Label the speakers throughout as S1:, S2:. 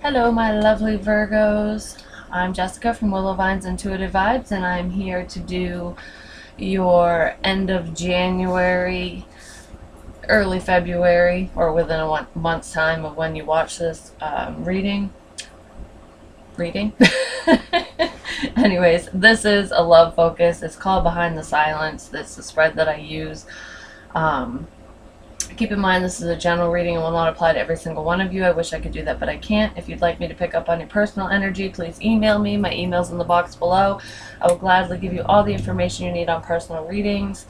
S1: Hello, my lovely Virgos. I'm Jessica from Willow Vine's Intuitive Vibes, and I'm here to do your end of January, early February, or within a month's time of when you watch this reading. Anyways, this is a love focus. It's called Behind the Silence. That's the spread that I use. Keep in mind this is a general reading and will not apply to every single one of you. I wish I could do that, but I can't. If you'd like me to pick up on your personal energy, please email me. My email's in the box below. I will gladly give you all the information you need on personal readings.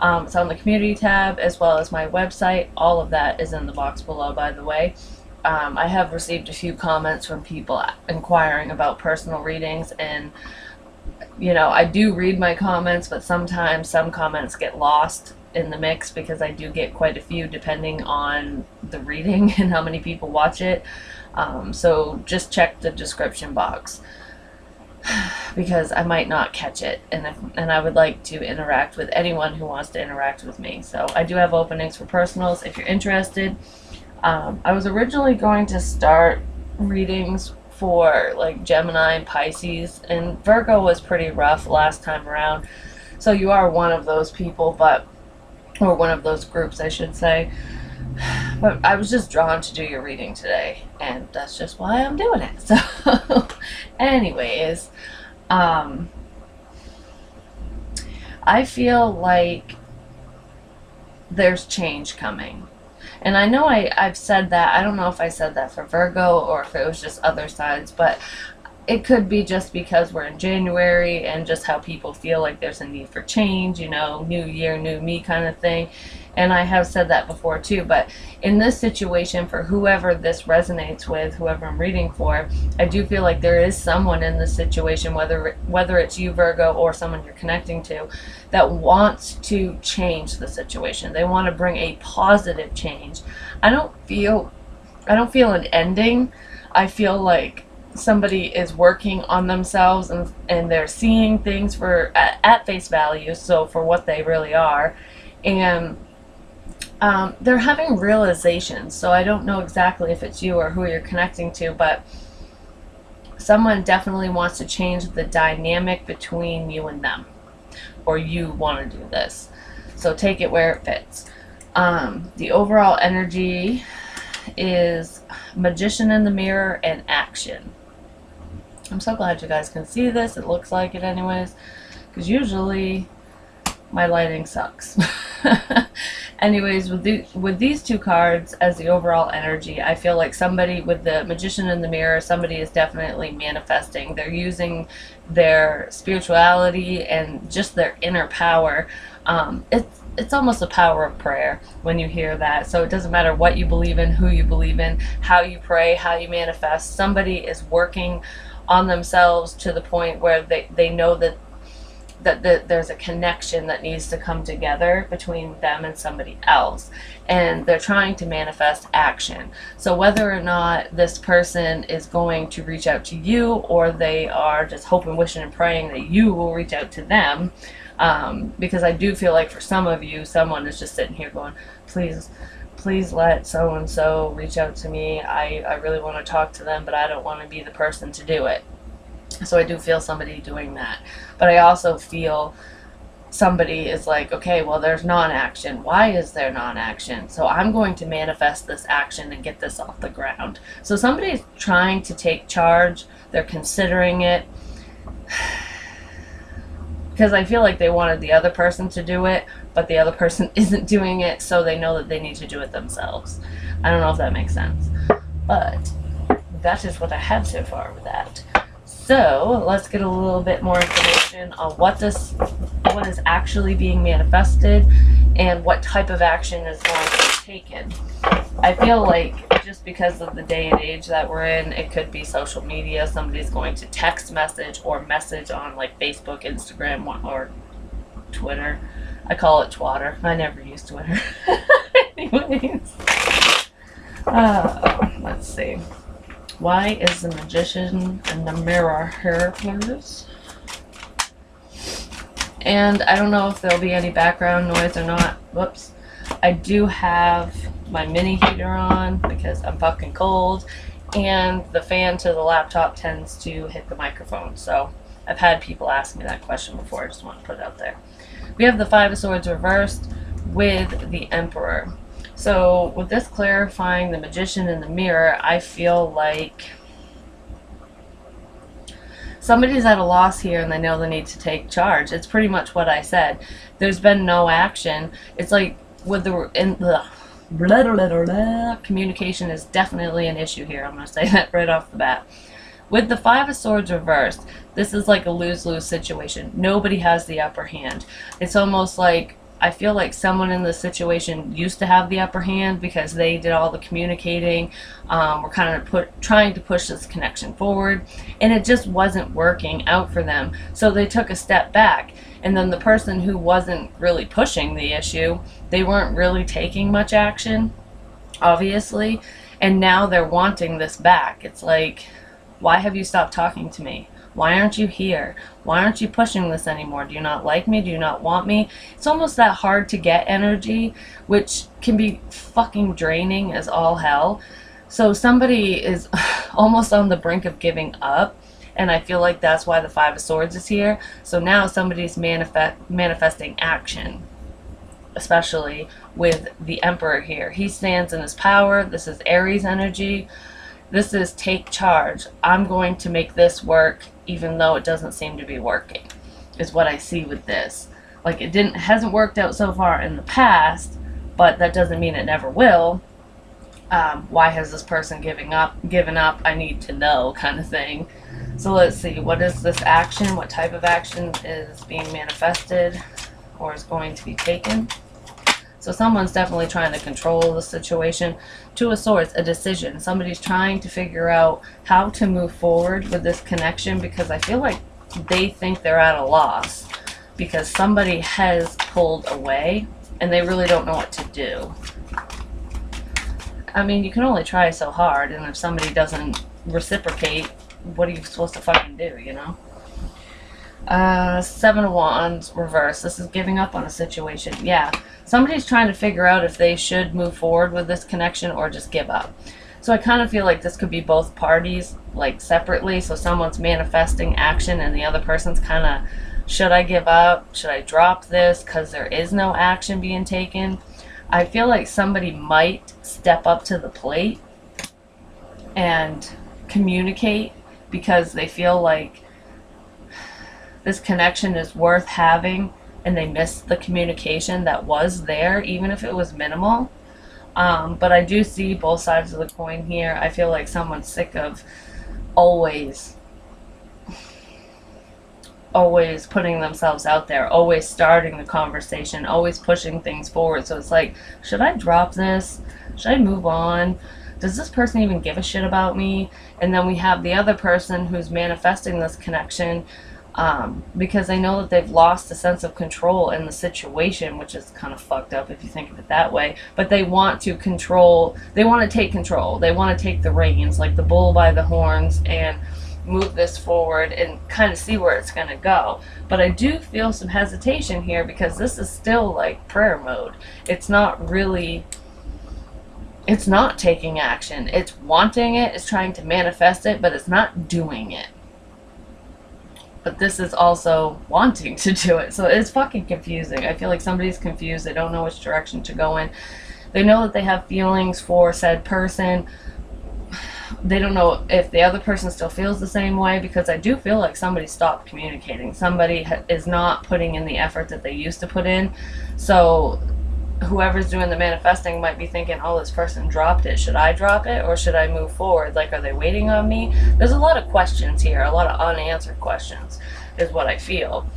S1: It's on the community tab as well as my website. All of that is in the box below, by the way. I have received a few comments from people inquiring about personal readings, and I do read my comments, but sometimes some comments get lost in the mix because I do get quite a few depending on the reading and how many people watch it. So just check the description box because I might not catch it, and I would like to interact with anyone who wants to interact with me. So I do have openings for personals if you're interested. I was originally going to start readings for like Gemini and Pisces, and Virgo was pretty rough last time around, so you are one of those people, or one of those groups I should say, but I was just drawn to do your reading today, and that's just why I'm doing it. So anyways, I feel like there's change coming. And I know I've said that. I don't know if I said that for Virgo or if it was just other signs, but it could be just because we're in January and just how people feel like there's a need for change, new year, new me kind of thing. And I have said that before too, but in this situation, for whoever this resonates with, whoever I'm reading for, I do feel like there is someone in this situation, whether it's you, Virgo, or someone you're connecting to, that wants to change the situation. They want to bring a positive change. I don't feel an ending. I feel like somebody is working on themselves, and they're seeing things at face value, so for what they really are, and they're having realizations. So I don't know exactly if it's you or who you're connecting to, but someone definitely wants to change the dynamic between you and them, or you want to do this. So take it where it fits. The overall energy is Magician in the Mirror and Action. I'm so glad you guys can see this. It looks like it anyways, because usually my lighting sucks. Anyways, with these two cards as the overall energy, I feel like somebody with the Magician in the Mirror, somebody is definitely manifesting. They're using their spirituality and just their inner power. It's almost the power of prayer when you hear that. So it doesn't matter what you believe in, who you believe in, how you pray, how you manifest. Somebody is working on themselves to the point where they know that there's a connection that needs to come together between them and somebody else, and they're trying to manifest action. So whether or not this person is going to reach out to you, or they are just hoping, wishing, and praying that you will reach out to them, because I do feel like for some of you, someone is just sitting here going, please let so-and-so reach out to me. I really want to talk to them, but I don't want to be the person to do it. So I do feel somebody doing that. But I also feel somebody is like, okay, well, there's non-action. Why is there non-action? So I'm going to manifest this action and get this off the ground. So somebody's trying to take charge. They're considering it. Because I feel like they wanted the other person to do it, but the other person isn't doing it, so they know that they need to do it themselves. I don't know if that makes sense. But that is what I have so far with that. So let's get a little bit more information on what is actually being manifested and what type of action is going to be taken. I feel like just because of the day and age that we're in, it could be social media. Somebody's going to text message or message on like Facebook, Instagram, or Twitter. I call it Twatter. I never use Twitter. Anyways, let's see. Why is the Magician in the Mirror here, please? And I don't know if there'll be any background noise or not. Whoops. I do have my mini heater on because I'm fucking cold, and the fan to the laptop tends to hit the microphone. So I've had people ask me that question before. I just want to put it out there. We have the Five of Swords reversed with the Emperor. So with this clarifying the Magician in the mirror, I feel like somebody's at a loss here and they know they need to take charge. It's pretty much what I said. There's been no action. It's like with the communication is definitely an issue here. I'm going to say that right off the bat. With the Five of Swords reversed, this is like a lose-lose situation. Nobody has the upper hand. It's almost like I feel like someone in this situation used to have the upper hand because they did all the communicating, were kind of trying to push this connection forward, and it just wasn't working out for them. So they took a step back, and then the person who wasn't really pushing the issue, they weren't really taking much action, obviously, and now they're wanting this back. It's like, why have you stopped talking to me? Why aren't you here? Why aren't you pushing this anymore? Do you not like me? Do you not want me? It's almost that hard to get energy, which can be fucking draining as all hell. So somebody is almost on the brink of giving up, and I feel like that's why the Five of Swords is here. So now somebody's manifesting action, especially with the Emperor here. He stands in his power. This is Aries energy. This is take charge. I'm going to make this work even though it doesn't seem to be working, is what I see with this. Like, it hasn't worked out so far in the past, but that doesn't mean it never will. Why has this person given up? I need to know, kind of thing. So let's see, what is this action? What type of action is being manifested or is going to be taken? So someone's definitely trying to control the situation. Two of Swords, a decision. Somebody's trying to figure out how to move forward with this connection, because I feel like they think they're at a loss because somebody has pulled away and they really don't know what to do. I mean, you can only try so hard, and if somebody doesn't reciprocate, what are you supposed to fucking do, you know? Seven of Wands reverse. This is giving up on a situation. Yeah, somebody's trying to figure out if they should move forward with this connection or just give up. So I kind of feel like this could be both parties, like separately. So someone's manifesting action and the other person's kind of, should I give up? Should I drop this because there is no action being taken? I feel like somebody might step up to the plate and communicate because they feel like this connection is worth having, and they missed the communication that was there, even if it was minimal. But I do see both sides of the coin here. I feel like someone's sick of always putting themselves out there, always starting the conversation, always pushing things forward. So it's like, should I drop this? Should I move on? Does this person even give a shit about me? And then we have the other person who's manifesting this connection because they know that they've lost a sense of control in the situation, which is kind of fucked up if you think of it that way. But they want to control, they want to take control, they want to take the reins, like the bull by the horns, and move this forward and kind of see where it's going to go. But I do feel some hesitation here because this is still like prayer mode. It's not really, it's not taking action. It's wanting it, it's trying to manifest it, but it's not doing it. But this is also wanting to do it. So it's fucking confusing. I feel like somebody's confused. They don't know which direction to go in. They know that they have feelings for said person. They don't know if the other person still feels the same way, because I do feel like somebody stopped communicating. Somebody is not putting in the effort that they used to put in. So whoever's doing the manifesting might be thinking, oh, this person dropped it. Should I drop it or should I move forward? Like, are they waiting on me? There's a lot of questions here, a lot of unanswered questions is what I feel.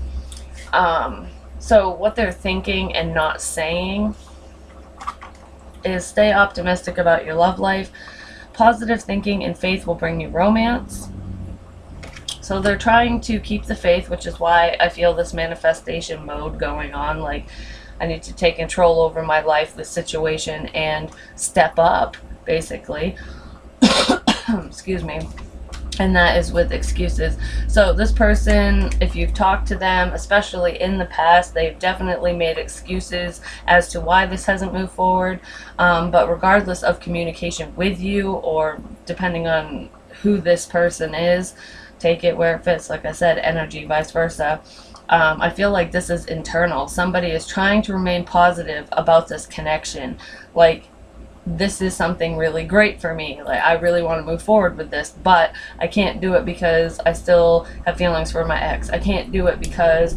S1: So what they're thinking and not saying is stay optimistic about your love life. Positive thinking and faith will bring you romance. So they're trying to keep the faith, which is why I feel this manifestation mode going on. Like, I need to take control over my life, the situation, and step up, basically. Excuse me. And that is with excuses. So this person, if you've talked to them, especially in the past, they've definitely made excuses as to why this hasn't moved forward. But regardless of communication with you or depending on who this person is. Take it where it fits. Like I said, energy, vice versa. I feel like this is internal. Somebody is trying to remain positive about this connection. Like, this is something really great for me. Like, I really want to move forward with this, but I can't do it because I still have feelings for my ex. I can't do it because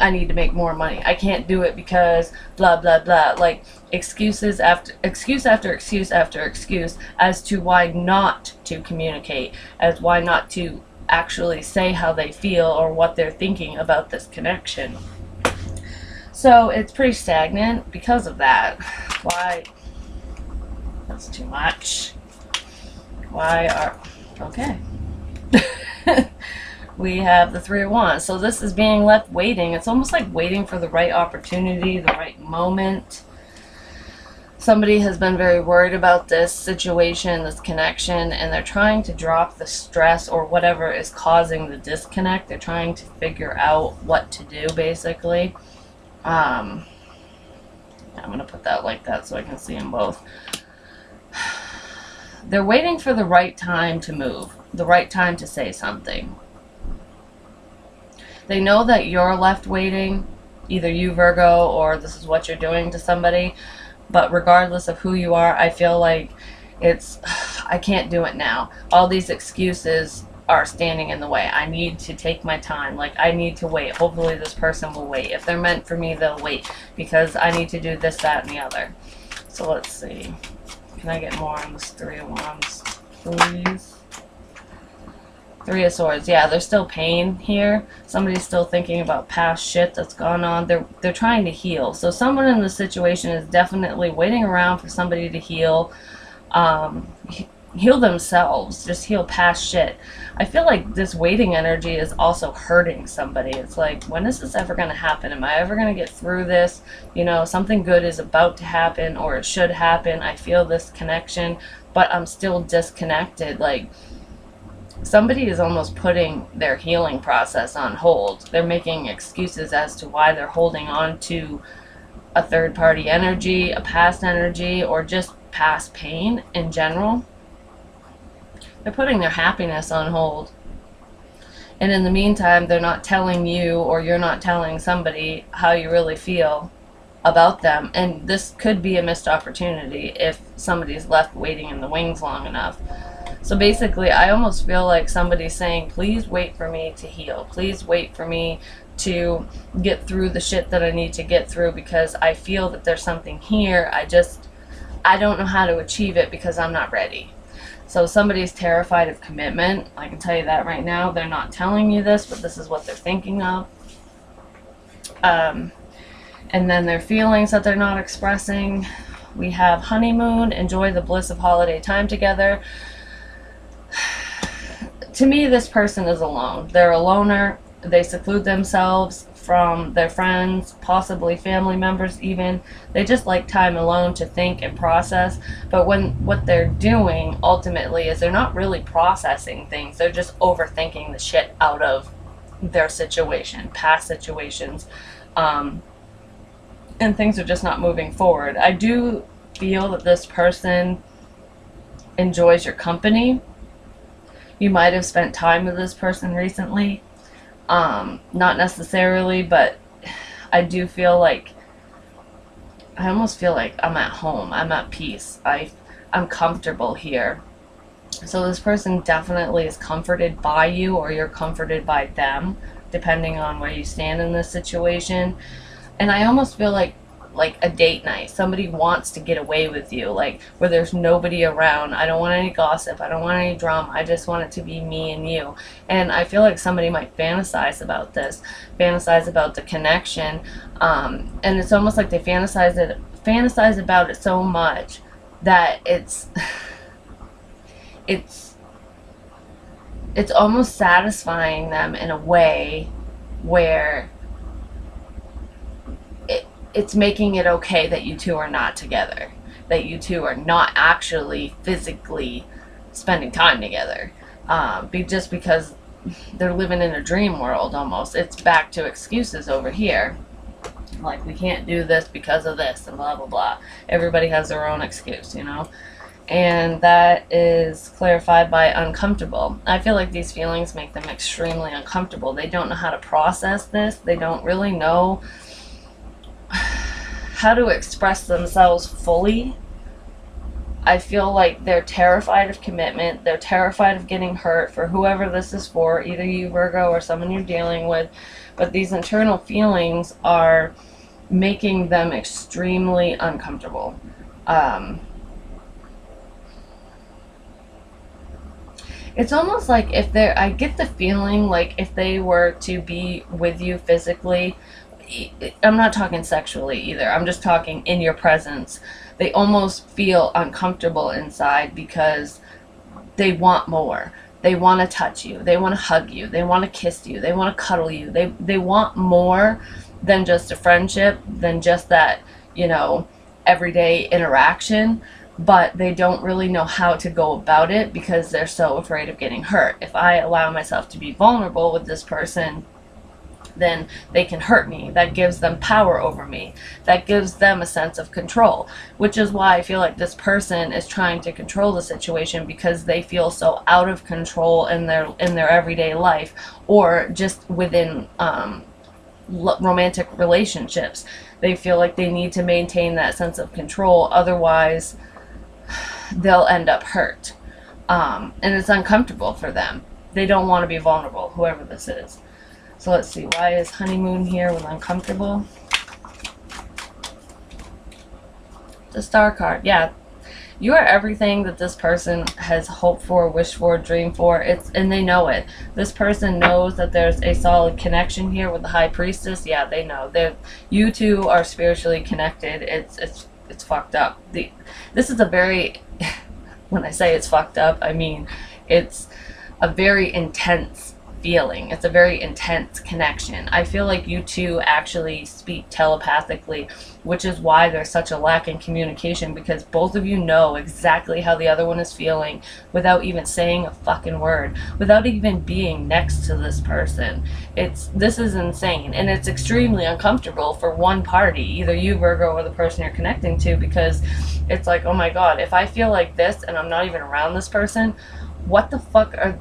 S1: I need to make more money. I can't do it because blah, blah, blah. Like, excuse after excuse after excuse as to why not to communicate, as why not to actually say how they feel or what they're thinking about this connection. So it's pretty stagnant because of that. Why? That's too much. Why are... Okay. We have the Three of Wands. So this is being left waiting. It's almost like waiting for the right opportunity, the right moment. Somebody has been very worried about this situation, this connection, and they're trying to drop the stress or whatever is causing the disconnect. They're trying to figure out what to do, basically. I'm going to put that like that so I can see them both. They're waiting for the right time to move, the right time to say something. They know that you're left waiting, either you, Virgo, or this is what you're doing to somebody. But regardless of who you are, I feel like it's, I can't do it now. All these excuses are standing in the way. I need to take my time. Like, I need to wait. Hopefully this person will wait. If they're meant for me, they'll wait. Because I need to do this, that, and the other. So let's see. Can I get more on this Three of Wands, please? Three of Swords. Yeah, there's still pain here. Somebody's still thinking about past shit that's gone on. They're trying to heal. So someone in this situation is definitely waiting around for somebody to heal. Heal themselves. Just heal past shit. I feel like this waiting energy is also hurting somebody. It's like, when is this ever going to happen? Am I ever going to get through this? You know, something good is about to happen, or it should happen. I feel this connection, but I'm still disconnected. Like, somebody is almost putting their healing process on hold. They're making excuses as to why they're holding on to a third-party energy, a past energy, or just past pain in general. They're putting their happiness on hold. And in the meantime, they're not telling you, or you're not telling somebody how you really feel about them. And this could be a missed opportunity if somebody's left waiting in the wings long enough. So basically, I almost feel like somebody's saying, please wait for me to heal. Please wait for me to get through the shit that I need to get through, because I feel that there's something here. I don't know how to achieve it because I'm not ready. So somebody's terrified of commitment. I can tell you that right now. They're not telling you this, but this is what they're thinking of. And then their feelings that they're not expressing. We have honeymoon, enjoy the bliss of holiday time together. To me, this person is alone. They're a loner. They seclude themselves from their friends, possibly family members even. They just like time alone to think and process. But what they're doing ultimately is they're not really processing things. They're just overthinking the shit out of their situation, past situations. And things are just not moving forward. I do feel that this person enjoys your company. You might have spent time with this person recently. Not necessarily, but I do feel like, I almost feel like I'm at home. I'm at peace. I'm comfortable here. So this person definitely is comforted by you, or you're comforted by them, depending on where you stand in this situation. And I almost feel like a date night. Somebody wants to get away with you, like where there's nobody around. I don't want any gossip. I don't want any drama. I just want it to be me and you. And I feel like somebody might fantasize about this, fantasize about the connection. And it's almost like they fantasize about it so much that it's almost satisfying them in a way where it's making it okay that you two are not together, that you two are not actually physically spending time together, just because they're living in a dream world almost. It's back to excuses over here, like we can't do this because of this and blah blah blah. Everybody has their own excuse, you know. and that is clarified by uncomfortable. I feel like these feelings make them extremely uncomfortable. They don't know how to process this. They don't really know how to express themselves fully. I feel like they're terrified of commitment. They're terrified of getting hurt for whoever this is for, either you, Virgo, or someone you're dealing with. But these internal feelings are making them extremely uncomfortable. It's almost like if they're, I get the feeling like if they were to be with you physically, I'm not talking sexually either, I'm just talking in your presence, they almost feel uncomfortable inside because they want more. They want to touch you. They want to hug you. They want to kiss you. They want to cuddle you. They want more than just a friendship, than just that, everyday interaction. But they don't really know how to go about it because they're so afraid of getting hurt. If I allow myself to be vulnerable with this person, then they can hurt me. That gives them power over me. That gives them a sense of control, which is why I feel like this person is trying to control the situation, because they feel so out of control in their everyday life, or just within romantic relationships. They feel like they need to maintain that sense of control, otherwise they'll end up hurt. And it's uncomfortable for them. They don't want to be vulnerable, whoever this is. So let's see, why is honeymoon here with uncomfortable? The star card, yeah. You are everything that this person has hoped for, wished for, dreamed for. And they know it. This person knows that there's a solid connection here with the high priestess. Yeah, they know. You two are spiritually connected. It's fucked up. This is a very, when I say it's fucked up, I mean it's a very intense feeling. It's a very intense connection. I feel like you two actually speak telepathically, which is why there's such a lack in communication, because both of you know exactly how the other one is feeling without even saying a fucking word, without even being next to this person. This is insane, and it's extremely uncomfortable for one party, either you, Virgo, or the person you're connecting to, because it's like, oh my god, if I feel like this and I'm not even around this person, what the fuck are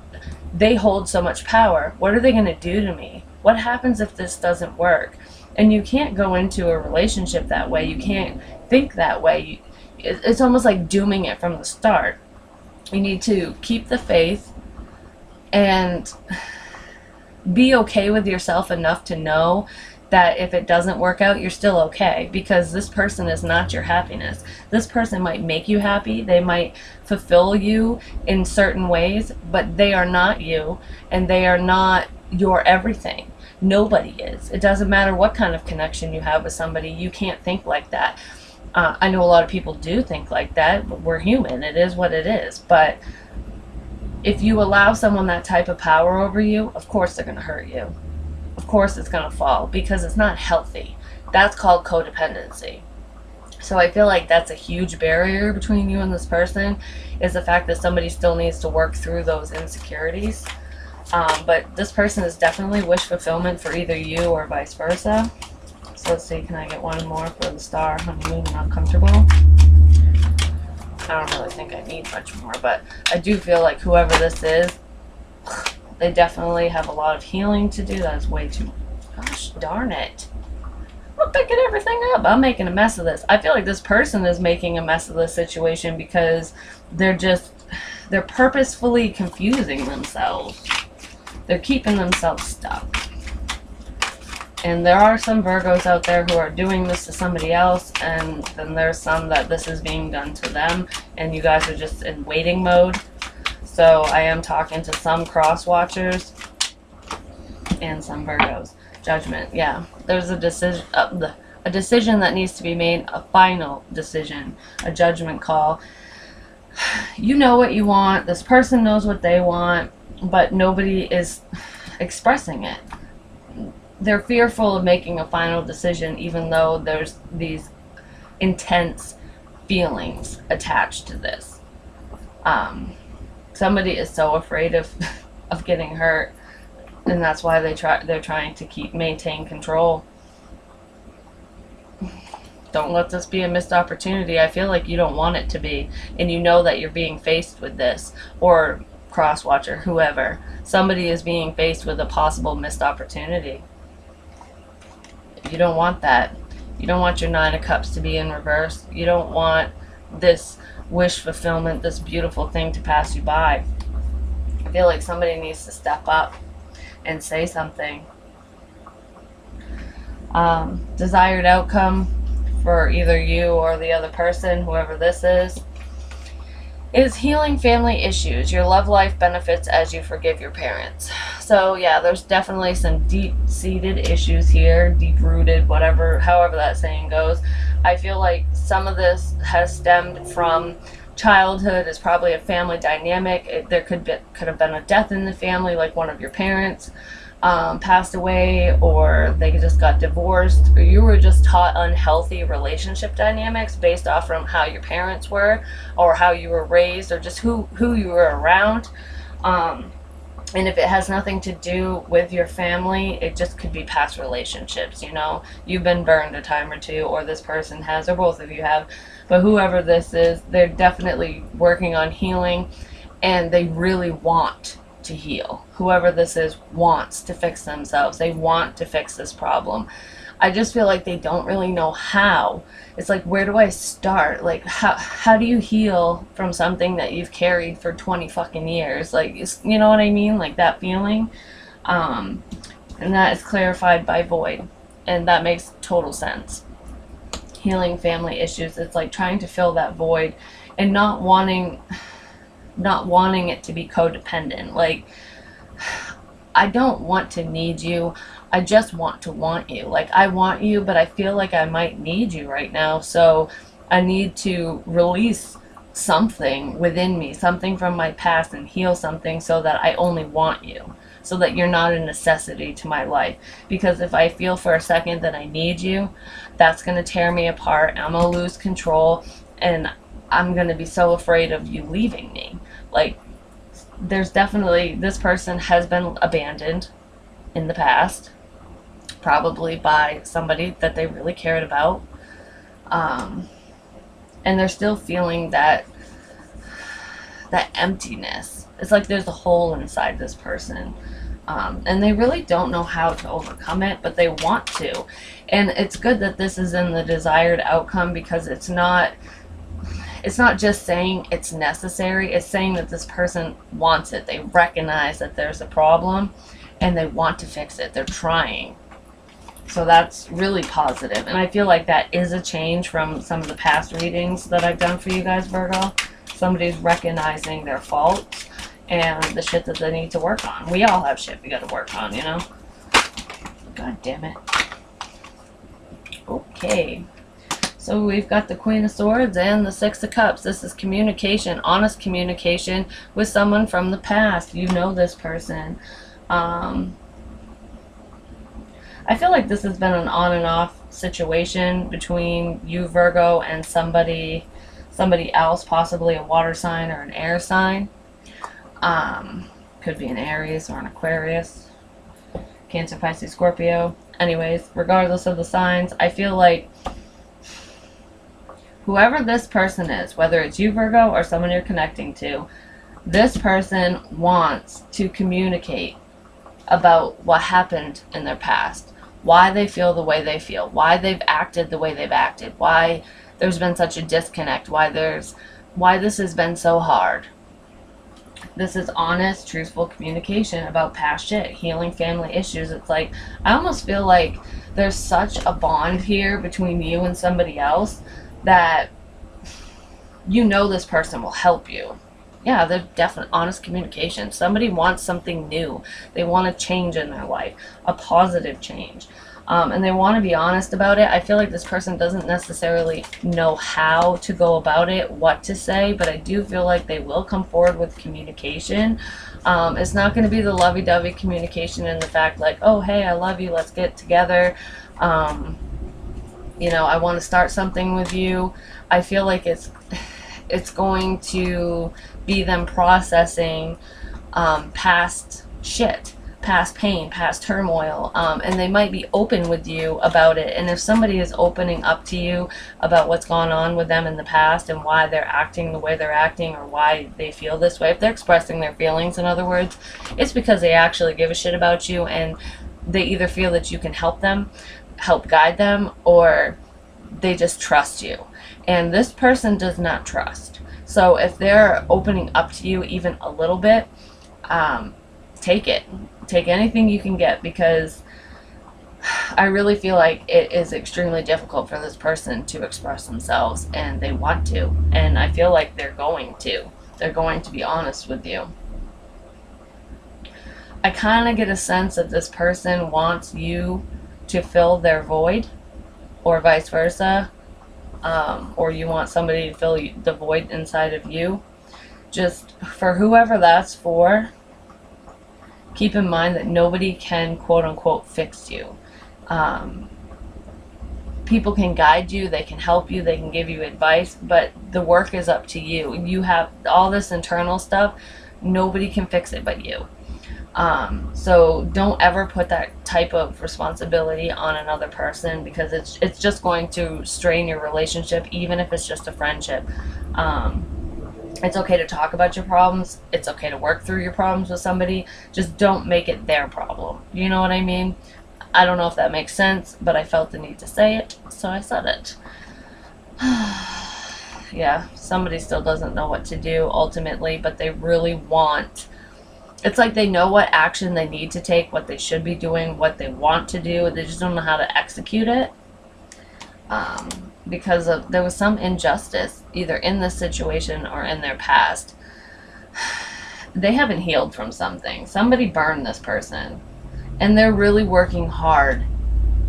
S1: they hold so much power? What are they going to do to me? What happens if this doesn't work? And you can't go into a relationship that way. You can't think that way. It's almost like dooming it from the start. You need to keep the faith and be okay with yourself enough to know that if it doesn't work out, you're still okay, because this person is not your happiness. This person might make you happy, they might fulfill you in certain ways, but they are not you, and they are not your everything. Nobody is. It doesn't matter what kind of connection you have with somebody, you can't think like that. I know a lot of people do think like that, but we're human, it is what it is. But if you allow someone that type of power over you, of course they're going to hurt you. Of course it's going to fall, because it's not healthy. That's called codependency. So I feel like that's a huge barrier between you and this person, is the fact that somebody still needs to work through those insecurities. But this person is definitely wish fulfillment for either you or vice versa. So let's see, can I get one more for the star, honeymoon, and uncomfortable? I don't really think I need much more, but I do feel like whoever this is, they definitely have a lot of healing to do. That is way too, gosh darn it. I'm picking everything up. I'm making a mess of this. I feel like this person is making a mess of this situation because they're purposefully confusing themselves. They're keeping themselves stuck. And there are some Virgos out there who are doing this to somebody else, and then there's some that this is being done to them, and you guys are just in waiting mode. So I am talking to some cross watchers and some Virgos. Judgment, yeah. There's a decision that needs to be made, a final decision, a judgment call. You know what you want. This person knows what they want, but nobody is expressing it. They're fearful of making a final decision, even though there's these intense feelings attached to this. Somebody is so afraid of getting hurt, and that's why they're trying to maintain control. Don't let this be a missed opportunity. I feel like you don't want it to be, and you know that you're being faced with this, or cross-watcher, whoever. Somebody is being faced with a possible missed opportunity. You don't want that. You don't want your Nine of Cups to be in reverse. You don't want this wish fulfillment, this beautiful thing to pass you by. I feel like somebody needs to step up and say something. Desired outcome for either you or the other person, whoever this is healing family issues. Your love life benefits as you forgive your parents. So yeah, there's definitely some deep-seated issues here, deep-rooted, whatever, however that saying goes. I feel like some of this has stemmed from childhood. Is probably a family dynamic. There could have been a death in the family, like one of your parents passed away, or they just got divorced, or you were just taught unhealthy relationship dynamics based off from how your parents were, or how you were raised, or just who you were around. And if it has nothing to do with your family, it just could be past relationships. You know, you've been burned a time or two, or this person has, or both of you have. But whoever this is, they're definitely working on healing, and they really want to heal. Whoever this is wants to fix themselves. They want to fix this problem. I just feel like they don't really know how. It's like, where do I start? Like, how do you heal from something that you've carried for 20 fucking years? Like, you know what I mean? Like that feeling. And that is clarified by void. And that makes total sense. Healing family issues. It's like trying to fill that void and not wanting it to be codependent. Like, I don't want to need you. I just want to want you. Like, I want you, but I feel like I might need you right now. So I need to release something within me, something from my past, and heal something so that I only want you. So that you're not a necessity to my life. Because if I feel for a second that I need you, that's going to tear me apart. I'm going to lose control. And I'm going to be so afraid of you leaving me. Like, there's definitely, this person has been abandoned in the past, probably by somebody that they really cared about, and they're still feeling that emptiness. It's like there's a hole inside this person, and they really don't know how to overcome it, but they want to. And it's good that this is in the desired outcome, because it's not just saying it's necessary. It's saying that this person wants it. They recognize that there's a problem and they want to fix it. They're trying. So that's really positive. And I feel like that is a change from some of the past readings that I've done for you guys, Virgo. Somebody's recognizing their faults and the shit that they need to work on. We all have shit we got to work on, you know? God damn it. Okay. So we've got the Queen of Swords and the Six of Cups. This is communication, honest communication with someone from the past. You know this person. I feel like this has been an on and off situation between you, Virgo, and somebody else, possibly a water sign or an air sign. Could be an Aries or an Aquarius, Cancer, Pisces, Scorpio. Anyways, regardless of the signs, I feel like whoever this person is, whether it's you, Virgo, or someone you're connecting to, this person wants to communicate about what happened in their past, why they feel the way they feel, why they've acted the way they've acted, why there's been such a disconnect, why this has been so hard. This is honest, truthful communication about past shit, healing family issues. It's like, I almost feel like there's such a bond here between you and somebody else that you know this person will help you. Yeah, they're definitely honest communication. Somebody wants something new. They want a change in their life, a positive change. And they want to be honest about it. I feel like this person doesn't necessarily know how to go about it, what to say, but I do feel like they will come forward with communication. It's not going to be the lovey-dovey communication in the fact like, oh, hey, I love you, let's get together. You know, I want to start something with you. I feel like it's going to be them processing past shit. past pain, past turmoil, and they might be open with you about it. And if somebody is opening up to you about what's gone on with them in the past and why they're acting the way they're acting, or why they feel this way, if they're expressing their feelings, in other words, it's because they actually give a shit about you, and they either feel that you can help them, help guide them, or they just trust you. And this person does not trust. So if they're opening up to you even a little bit, take it. Take anything you can get, because I really feel like it is extremely difficult for this person to express themselves, and they want to. And I feel like they're going to. They're going to be honest with you. I kind of get a sense that this person wants you to fill their void, or vice versa. Or you want somebody to fill the void inside of you. Just for whoever that's for, keep in mind that nobody can quote unquote fix you. People can guide you, they can help you, they can give you advice, but the work is up to you. You have all this internal stuff, nobody can fix it but you. So don't ever put that type of responsibility on another person, because it's just going to strain your relationship, even if it's just a friendship. It's okay to talk about your problems. It's okay to work through your problems with somebody. Just don't make it their problem. You know what I mean? I don't know if that makes sense, but I felt the need to say it, so I said it. Yeah, somebody still doesn't know what to do ultimately, but they really want... It's like they know what action they need to take, what they should be doing, what they want to do. They just don't know how to execute it. Because there was some injustice either in this situation or in their past. They haven't healed from something. Somebody burned this person, and they're really working hard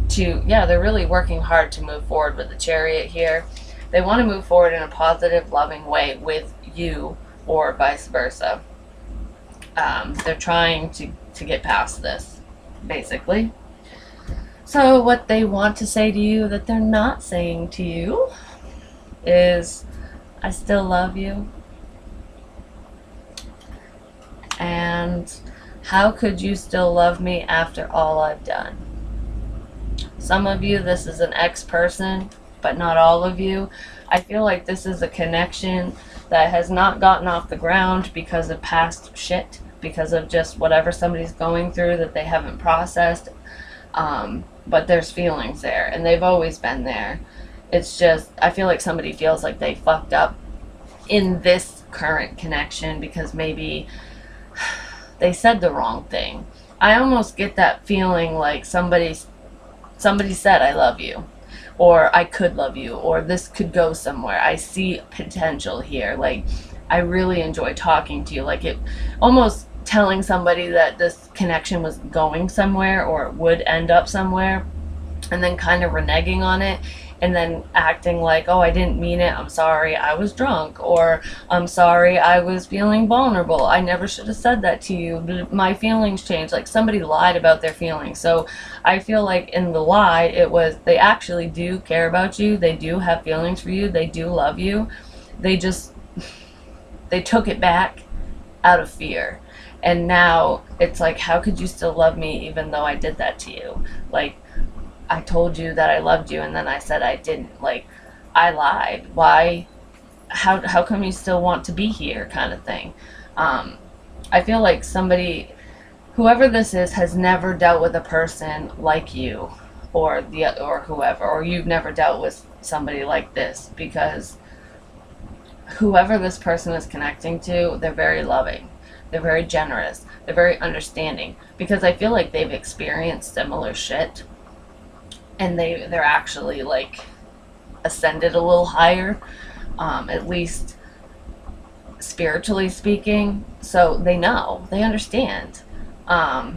S1: to move forward with the Chariot here. They want to move forward in a positive, loving way with you, or vice versa. They're trying to get past this, basically. So what they want to say to you that they're not saying to you is, I still love you. And how could you still love me after all I've done? Some of you, this is an ex-person, but not all of you. I feel like this is a connection that has not gotten off the ground because of past shit, because of just whatever somebody's going through that they haven't processed. But there's feelings there, and they've always been there. It's just, I feel like somebody feels like they fucked up in this current connection because maybe they said the wrong thing. I almost get that feeling like somebody said, I love you, or I could love you, or this could go somewhere. I see potential here. Like, I really enjoy talking to you. Like, it almost telling somebody that this connection was going somewhere, or it would end up somewhere, and then kind of reneging on it, and then acting like, oh, I didn't mean it, I'm sorry, I was drunk, or I'm sorry, I was feeling vulnerable, I never should have said that to you, my feelings changed. Like, somebody lied about their feelings. So I feel like in the lie, it was, they actually do care about you, they do have feelings for you, they do love you, they took it back out of fear. And now it's like, how could you still love me even though I did that to you? Like, I told you that I loved you, and then I said I didn't. Like, I lied. Why? How come you still want to be here, kind of thing. I feel like somebody, whoever this is, has never dealt with a person like you, or whoever, or you've never dealt with somebody like this, because whoever this person is connecting to, they're very loving. They're very generous. They're very understanding, because I feel like they've experienced similar shit, and they're actually like ascended a little higher, at least spiritually speaking. So they know, they understand. I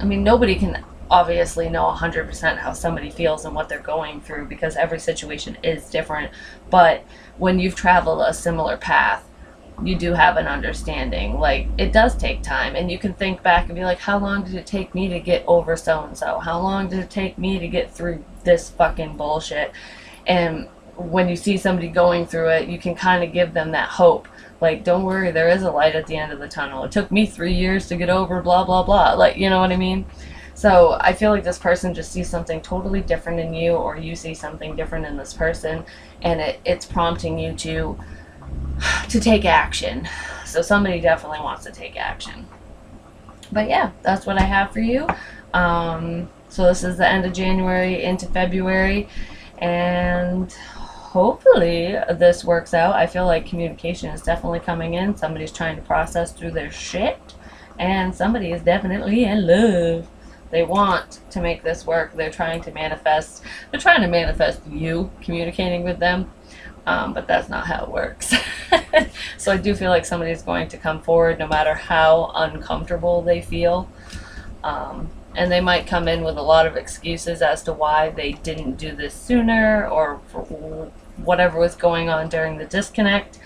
S1: mean, nobody can obviously know 100% how somebody feels and what they're going through, because every situation is different. But when you've traveled a similar path, you do have an understanding. Like, it does take time, and you can think back and be like, how long did it take me to get over so-and-so? How long did it take me to get through this fucking bullshit? And when you see somebody going through it, you can kind of give them that hope. Like, don't worry, there is a light at the end of the tunnel. It took me 3 years to get over blah, blah, blah. Like, you know what I mean? So I feel like this person just sees something totally different in you, or you see something different in this person, and it's prompting you to take action. So somebody definitely wants to take action. But yeah, that's what I have for you. So this is the end of January into February, and hopefully this works out. I feel like communication is definitely coming in. Somebody's trying to process through their shit, and somebody is definitely in love. They want to make this work. They're trying to manifest. They're trying to manifest you communicating with them, but that's not how it works. So I do feel like somebody's going to come forward no matter how uncomfortable they feel. And they might come in with a lot of excuses as to why they didn't do this sooner, or for whatever was going on during the disconnect.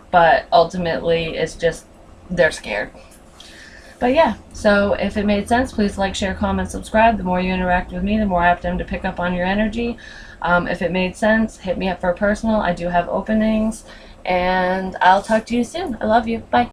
S1: But ultimately, it's just they're scared. But yeah, so if it made sense, please like, share, comment, subscribe. The more you interact with me, the more apt I am to pick up on your energy. If it made sense, hit me up for a personal. I do have openings. And I'll talk to you soon. I love you. Bye.